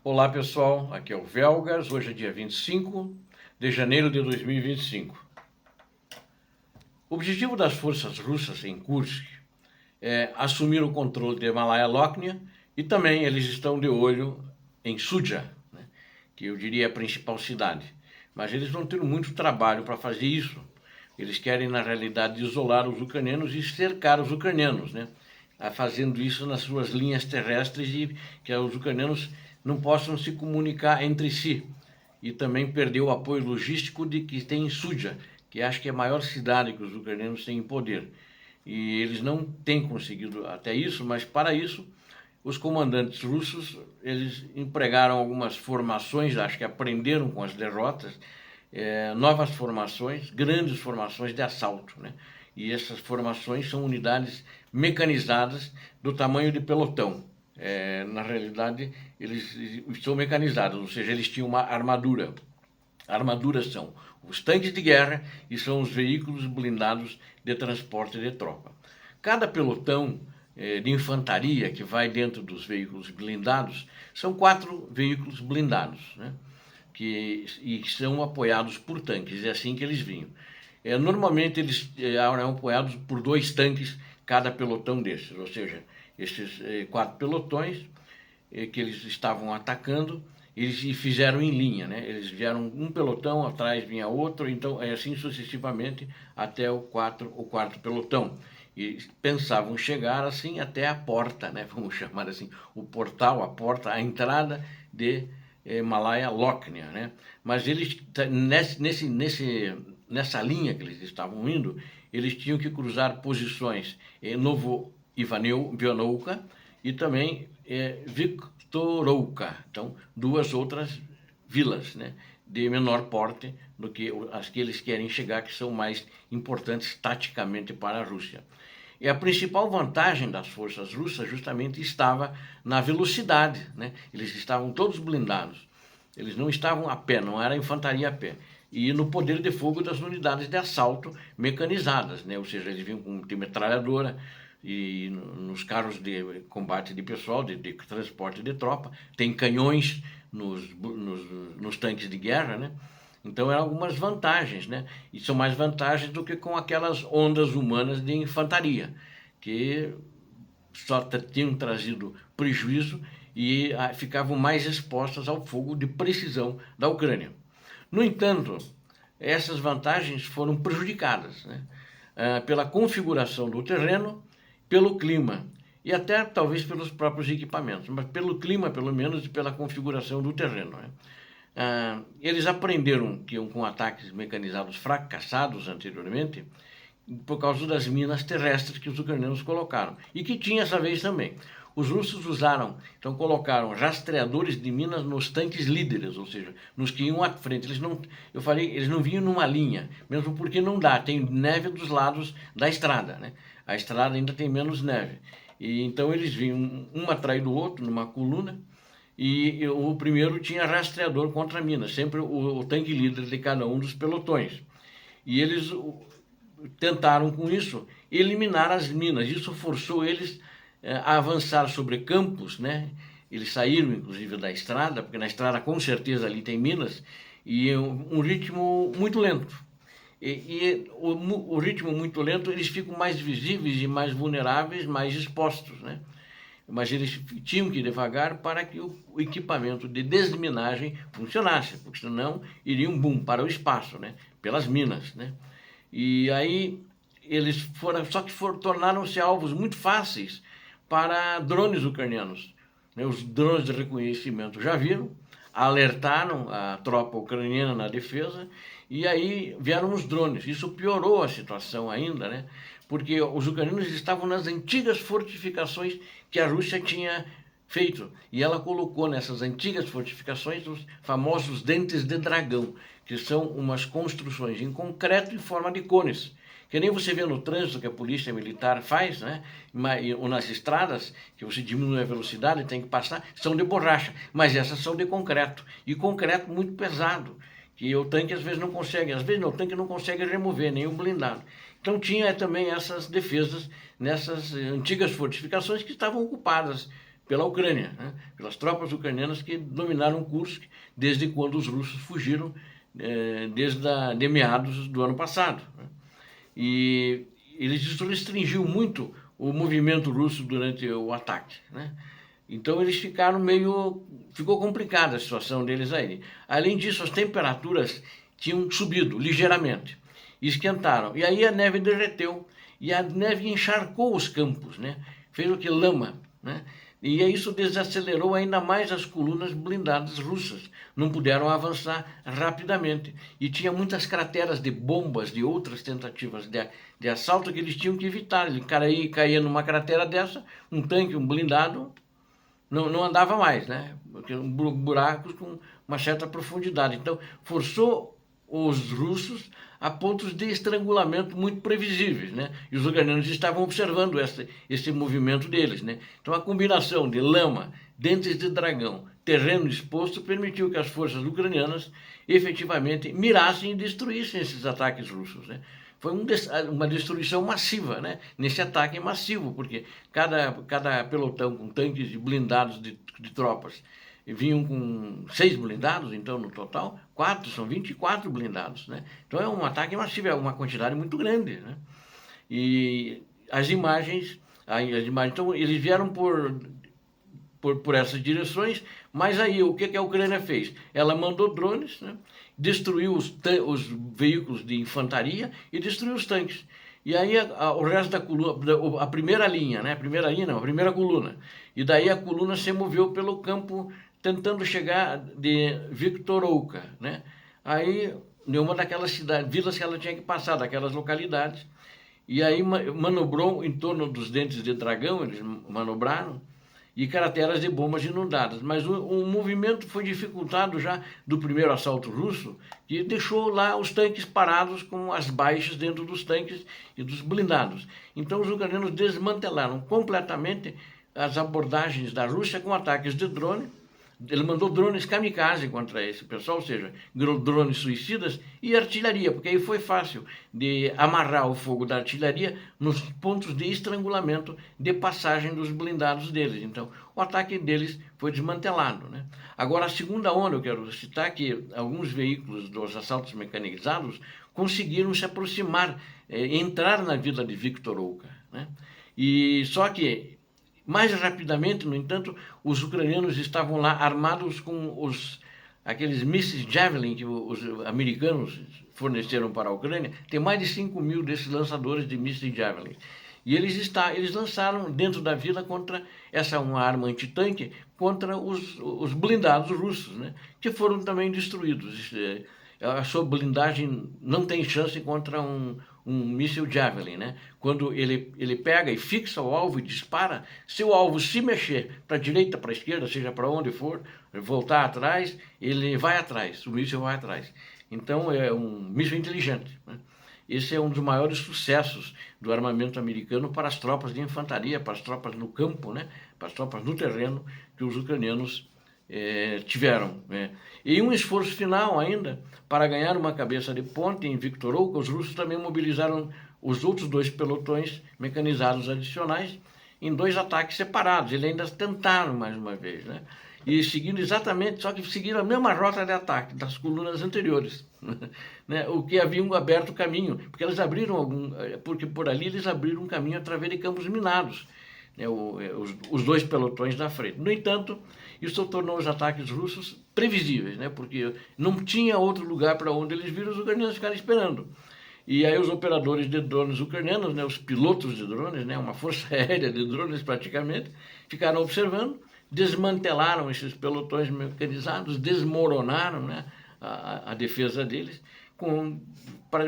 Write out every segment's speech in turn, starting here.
Olá pessoal, aqui é o Velgas, hoje é dia 25 de janeiro de 2025. O objetivo das forças russas em Kursk é assumir o controle de Malaya-Lochnaya e também eles estão de olho em Sudzha, né, que eu diria é a principal cidade. Mas eles vão ter muito trabalho para fazer isso. Eles querem, na realidade, isolar os ucranianos e cercar os ucranianos, né, fazendo isso nas suas linhas terrestres e que os ucranianos não possam se comunicar entre si. E também perder o apoio logístico de que tem em Sudzha, que acho que é a maior cidade que os ucranianos têm em poder. E eles não têm conseguido até isso, mas para isso os comandantes russos eles empregaram algumas formações, acho que aprenderam com as derrotas, novas formações, grandes formações de assalto, né? E essas formações são unidades mecanizadas do tamanho de pelotão. Na realidade, eles são mecanizados, ou seja, eles tinham uma armadura. Armaduras são os tanques de guerra e são os veículos blindados de transporte de tropa. Cada pelotão de infantaria que vai dentro dos veículos blindados são 4 veículos blindados, né? E são apoiados por tanques, é assim que eles vinham. Normalmente eles eram apoiados por 2 tanques cada pelotão desses, ou seja, esses 4 pelotões que eles estavam atacando, eles fizeram em linha, né? Eles vieram um pelotão, atrás vinha outro, então assim sucessivamente até o quarto pelotão. E pensavam chegar assim até a porta, né? Vamos chamar assim, o portal, a porta, a entrada de Malaya-Lochnaya, né? Mas eles, nessa linha que eles estavam indo, eles tinham que cruzar posições em Novo Ivanovka e também Viktorovka, então 2 outras vilas, né, de menor porte do que as que eles querem chegar, que são mais importantes taticamente para a Rússia. E a principal vantagem das forças russas justamente estava na velocidade, né? Eles estavam todos blindados, eles não estavam a pé, não era infantaria a pé. E no poder de fogo das unidades de assalto mecanizadas, né? Ou seja, eles vinham com metralhadora e nos carros de combate de pessoal, de transporte de tropa, tem canhões nos tanques de guerra, né? Então eram algumas vantagens, né? E são mais vantagens do que com aquelas ondas humanas de infantaria, que só tinham trazido prejuízo e ficavam mais expostas ao fogo de precisão da Ucrânia. No entanto, essas vantagens foram prejudicadas, né? Pela configuração do terreno, pelo clima e até talvez pelos próprios equipamentos, mas pelo clima, pelo menos, e pela configuração do terreno, né? Eles aprenderam que com ataques mecanizados fracassados anteriormente, por causa das minas terrestres que os ucranianos colocaram, e que tinha essa vez também. Os russos usaram, então colocaram rastreadores de minas nos tanques líderes, ou seja, nos que iam à frente. Eles não vinham numa linha, mesmo porque não dá, tem neve dos lados da estrada, né? A estrada ainda tem menos neve. E então eles vinham um atrás do outro, numa coluna, e o primeiro tinha rastreador contra minas, sempre o tanque líder de cada um dos pelotões. E eles tentaram com isso eliminar as minas. Isso forçou eles a avançar sobre campos, né? Eles saíram inclusive da estrada, porque na estrada com certeza ali tem minas, e um ritmo muito lento. O ritmo muito lento, eles ficam mais visíveis e mais vulneráveis, mais expostos, né? Mas eles tinham que ir devagar para que o equipamento de desminagem funcionasse, porque senão iriam boom para o espaço, né? Pelas minas, né? E aí eles tornaram-se alvos muito fáceis para drones ucranianos, né? Os drones de reconhecimento já viram, alertaram a tropa ucraniana na defesa e aí vieram os drones. Isso piorou a situação ainda, né? Porque os ucranianos estavam nas antigas fortificações que a Rússia tinha feito. E ela colocou nessas antigas fortificações os famosos dentes de dragão, que são umas construções em concreto em forma de cones. Que nem você vê no trânsito que a polícia militar faz, né? Ou nas estradas, que você diminui a velocidade, tem que passar, são de borracha, mas essas são de concreto. E concreto muito pesado, que o tanque às vezes não consegue, o tanque não consegue remover, nem o blindado. Então tinha também essas defesas nessas antigas fortificações que estavam ocupadas pela Ucrânia, né? Pelas tropas ucranianas que dominaram Kursk desde quando os russos fugiram, de meados do ano passado, né? E isso restringiu muito o movimento russo durante o ataque, né? Então eles ficaram ficou complicada a situação deles aí. Além disso, as temperaturas tinham subido ligeiramente, esquentaram, e aí a neve derreteu, e a neve encharcou os campos, né? Fez o que? Lama, né? E isso desacelerou ainda mais as colunas blindadas russas. Não puderam avançar rapidamente. E tinha muitas crateras de bombas, de outras tentativas de assalto que eles tinham que evitar. Ele caía numa cratera dessa, um tanque, um blindado, não andava mais, né? Porque buracos com uma certa profundidade. Então, forçou os russos a pontos de estrangulamento muito previsíveis, né? E os ucranianos estavam observando esse movimento deles, né? Então, a combinação de lama, dentes de dragão, terreno exposto, permitiu que as forças ucranianas efetivamente mirassem e destruíssem esses ataques russos, né? Foi uma destruição massiva, né? Nesse ataque massivo, porque cada pelotão com tanques e blindados de tropas vinham com 6 blindados, então no total, são 24 blindados, né? Então é um ataque massivo, é uma quantidade muito grande, né? E as imagens, então eles vieram por essas direções, mas aí o que a Ucrânia fez? Ela mandou drones, né? Destruiu os veículos de infantaria e destruiu os tanques. E aí o resto da coluna, a primeira linha, né? A primeira coluna. E daí a coluna se moveu pelo campo tentando chegar de Viktorovka, né? Aí, nenhuma daquelas vilas que ela tinha que passar, daquelas localidades. E aí manobrou em torno dos dentes de dragão, eles manobraram, e crateras de bombas inundadas. Mas o movimento foi dificultado já do primeiro assalto russo, que deixou lá os tanques parados com as baixas dentro dos tanques e dos blindados. Então os ucranianos desmantelaram completamente as abordagens da Rússia com ataques de drone. Ele mandou drones kamikaze contra esse pessoal, ou seja, drones suicidas e artilharia, porque aí foi fácil de amarrar o fogo da artilharia nos pontos de estrangulamento de passagem dos blindados deles. Então, o ataque deles foi desmantelado, né? Agora, a segunda onda, eu quero citar que alguns veículos dos assaltos mecanizados conseguiram se aproximar, entrar na vila de Viktorovka, né? E só que mais rapidamente, no entanto, os ucranianos estavam lá armados com aqueles mísseis Javelin que os americanos forneceram para a Ucrânia. Tem mais de 5.000 desses lançadores de mísseis Javelin. E eles lançaram dentro da vila contra uma arma antitanque, contra os blindados russos, né? Que foram também destruídos. A sua blindagem não tem chance contra um míssil Javelin, né? Quando ele pega e fixa o alvo e dispara, se o alvo se mexer para a direita, para a esquerda, seja para onde for, voltar atrás, ele vai atrás, o míssil vai atrás. Então é um míssil inteligente, né? Esse é um dos maiores sucessos do armamento americano para as tropas de infantaria, para as tropas no campo, né? Para as tropas no terreno que os ucranianos tiveram, né? E um esforço final ainda para ganhar uma cabeça de ponte em Viktorovka, os russos também mobilizaram os outros 2 pelotões mecanizados adicionais em 2 ataques separados. Eles ainda tentaram mais uma vez, né? E seguindo exatamente, só que seguiram a mesma rota de ataque das colunas anteriores, né? O que haviam aberto caminho, porque eles abriram porque por ali eles abriram um caminho através de campos minados, né? Os 2 pelotões da frente. No entanto, isso tornou os ataques russos previsíveis, né? Porque não tinha outro lugar para onde eles viram, os ucranianos ficaram esperando. E aí os operadores de drones ucranianos, né, os pilotos de drones, né, uma força aérea de drones praticamente, ficaram observando, desmantelaram esses pelotões mecanizados, desmoronaram, né, a defesa deles,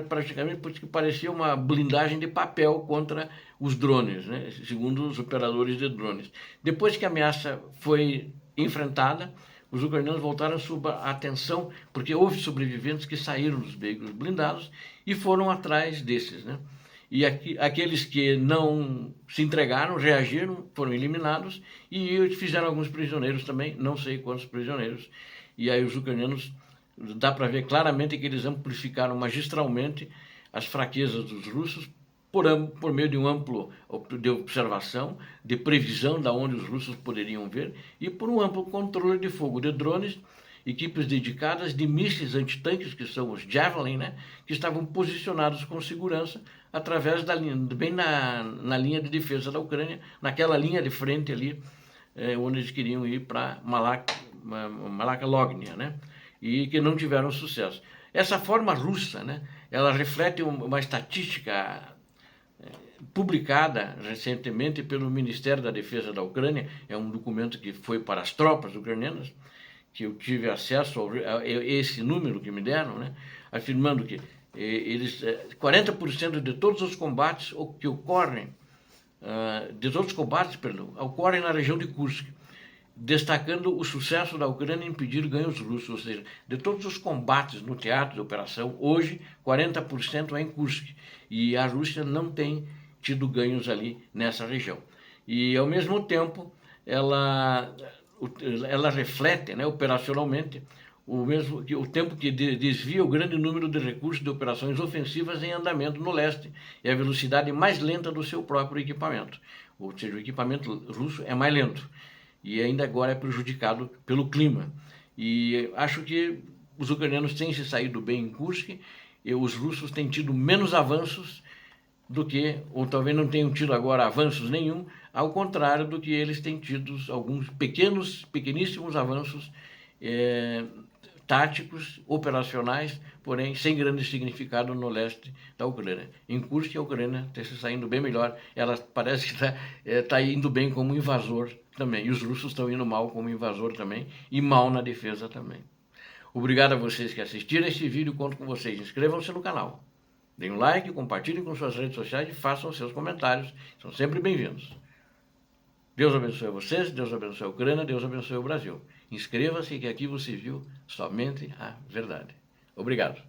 praticamente porque parecia uma blindagem de papel contra os drones, né, segundo os operadores de drones. Depois que a ameaça foi enfrentada, os ucranianos voltaram sua atenção, porque houve sobreviventes que saíram dos veículos blindados e foram atrás desses, né? E aqueles que não se entregaram, reagiram, foram eliminados e fizeram alguns prisioneiros também, não sei quantos prisioneiros. E aí os ucranianos, dá para ver claramente que eles amplificaram magistralmente as fraquezas dos russos por meio de um amplo de observação, de previsão de onde os russos poderiam ver, e por um amplo controle de fogo de drones, equipes dedicadas de mísseis antitanques, que são os Javelin, né, que estavam posicionados com segurança através da linha, bem na linha de defesa da Ucrânia, naquela linha de frente ali, onde eles queriam ir para Malaka Lognia, né, e que não tiveram sucesso. Essa forma russa, né, ela reflete uma estatística publicada recentemente pelo Ministério da Defesa da Ucrânia, é um documento que foi para as tropas ucranianas, que eu tive acesso a esse número que me deram, né, afirmando que 40% de todos os combates que ocorrem, ocorrem na região de Kursk, destacando o sucesso da Ucrânia em impedir ganhos russos, ou seja, de todos os combates no teatro de operação, hoje 40% é em Kursk, e a Rússia não tem tido ganhos ali nessa região. E, ao mesmo tempo, ela reflete, né, operacionalmente o tempo que desvia o grande número de recursos de operações ofensivas em andamento no leste e a velocidade mais lenta do seu próprio equipamento. Ou seja, o equipamento russo é mais lento e ainda agora é prejudicado pelo clima. E acho que os ucranianos têm se saído bem em Kursk e os russos têm tido menos avanços do que, ou talvez não tenham tido agora avanços nenhum, ao contrário do que eles têm tido alguns pequeníssimos avanços táticos, operacionais, porém sem grande significado no leste da Ucrânia. Em Kursk, a Ucrânia está se saindo bem melhor, ela parece que está indo bem como invasor também, e os russos estão indo mal como invasor também, e mal na defesa também. Obrigado a vocês que assistiram esse vídeo, conto com vocês, inscrevam-se no canal. Deem um like, compartilhem com suas redes sociais e façam seus comentários. São sempre bem-vindos. Deus abençoe vocês, Deus abençoe a Ucrânia, Deus abençoe o Brasil. Inscreva-se que aqui você viu somente a verdade. Obrigado.